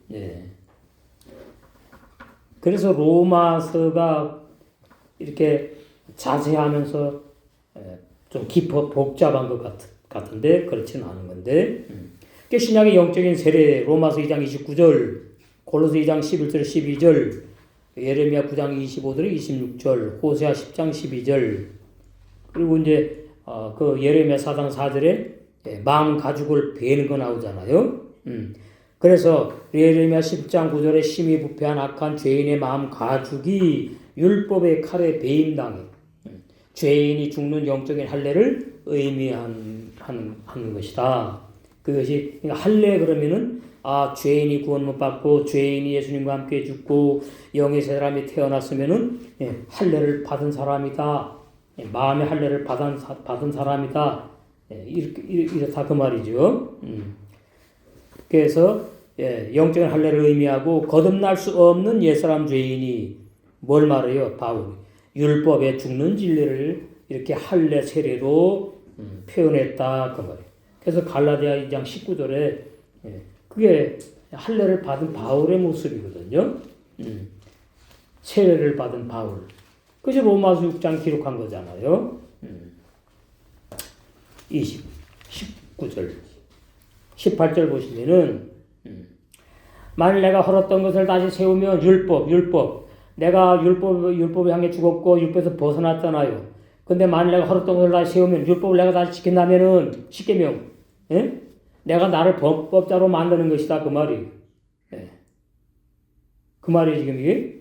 그래서 로마서가 이렇게 자세하면서 좀 복잡한 것 같은데 그렇지는 않은 건데 신약의 영적인 세례 로마서 2장 29절 골로새 2장 11절 12절 예레미야 9장 25절 26절 호세아 10장 12절 그리고 이제 그 예레미야 4장 4절에 마음 가죽을 베는 거 나오잖아요. 그래서 예레미야 10장 9절에 심히 부패한 악한 죄인의 마음 가죽이 율법의 칼에 베임당해. 죄인이 죽는 영적인 할례를 의미하는 것이다. 그것이 그러니까 할례 그러면은 죄인이 구원 못 받고 죄인이 예수님과 함께 죽고 영의 새 사람이 태어났으면은 할례를 받은 사람이다. 마음의 할례를 받은 사람이다. 이렇다 그 말이죠. 그래서 영적인 할례를 의미하고 거듭날 수 없는 옛사람 죄인이 뭘 말해요? 바울 율법에 죽는 진리를 이렇게 할례 세례로 표현했다 그 말이에요. 그래서 갈라디아 2장 19절에 그게 할례를 받은 바울의 모습이거든요. 세례를 받은 바울. 그것이 로마서 6장 기록한 거잖아요. 19절 18절 보시면은 만일 내가 헐었던 것을 다시 세우면 율법 내가 율법을 향해 죽었고 율법에서 벗어났잖아요. 근데 만일 내가 허릇덩이를 다시 세우면 율법을 내가 다시 지킨다면은 십계명, 예? 내가 나를 범법자로 만드는 것이다 그 말이. 예. 그 말이 지금 이게.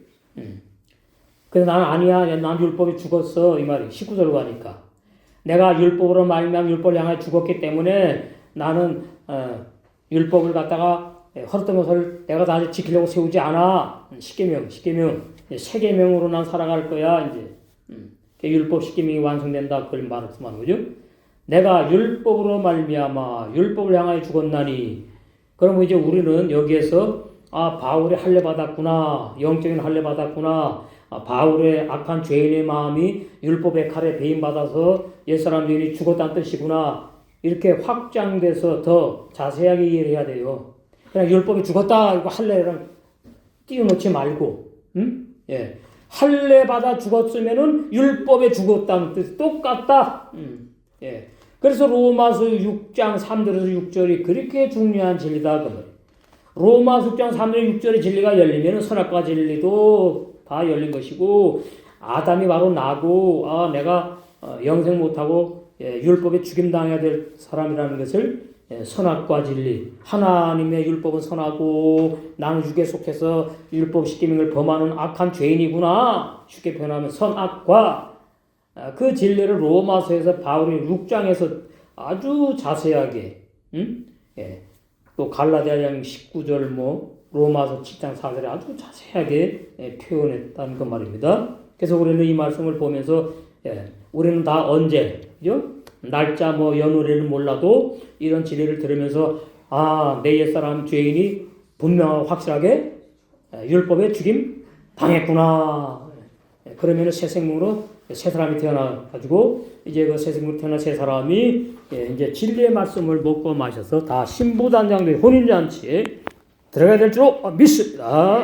근데 나는 아니야. 난 율법에 죽었어 이 말이. 19절로 가니까 내가 율법으로 말미암아 율법을 향해 죽었기 때문에 나는 율법을 갖다가 허릇덩이를 내가 다시 지키려고 세우지 않아. 십계명 세 계명으로 난 살아갈 거야 이제. 율법 십계명이 완성된다 그걸 말씀하는 거죠. 내가 율법으로 말미암아 율법을 향하여 죽었나니. 그러면 이제 우리는 여기에서 바울이 할례 받았구나. 영적인 할례 받았구나. 바울의 악한 죄인의 마음이 율법의 칼에 배임받아서 옛사람 죄인이 죽었다는 뜻이구나. 이렇게 확장돼서 더 자세하게 이해를 해야 돼요. 그냥 율법이 죽었다 이거 할례랑 띄워놓지 말고, 예. 할례 받아 죽었으면은 율법에 죽었다는 뜻 똑같다. 예. 그래서 로마서 6장 3절에서 6절이 그렇게 중요한 진리다 그 말이에요. 로마서 6장 3절 6절의 진리가 열리면은 선악과 진리도 다 열린 것이고 아담이 바로 나고 내가 영생 못하고 율법에 죽임당해야 될 사람이라는 것을 선악과 진리, 하나님의 율법은 선하고 나는 육에 속해서 율법 십계명을 범하는 악한 죄인이구나. 쉽게 표현하면 선악과 그 진리를 로마서에서 바울이 6장에서 아주 자세하게, 또 갈라디아장 19절 로마서 7장 4절에 아주 자세하게 표현했다는 그 말입니다. 그래서 우리는 이 말씀을 보면서 우리는 다 언제, 그죠? 날짜 연월일은 몰라도 이런 진리를 들으면서 내 옛사람 죄인이 분명하고 확실하게 율법에 죽임 당했구나. 그러면 새 생명으로 새 사람이 태어나가지고 이제 그 새 생명으로 태어난 새 사람이 이제 진리의 말씀을 먹고 마셔서 다 신부단장된 혼인잔치에 들어가야 될 줄 믿습니다.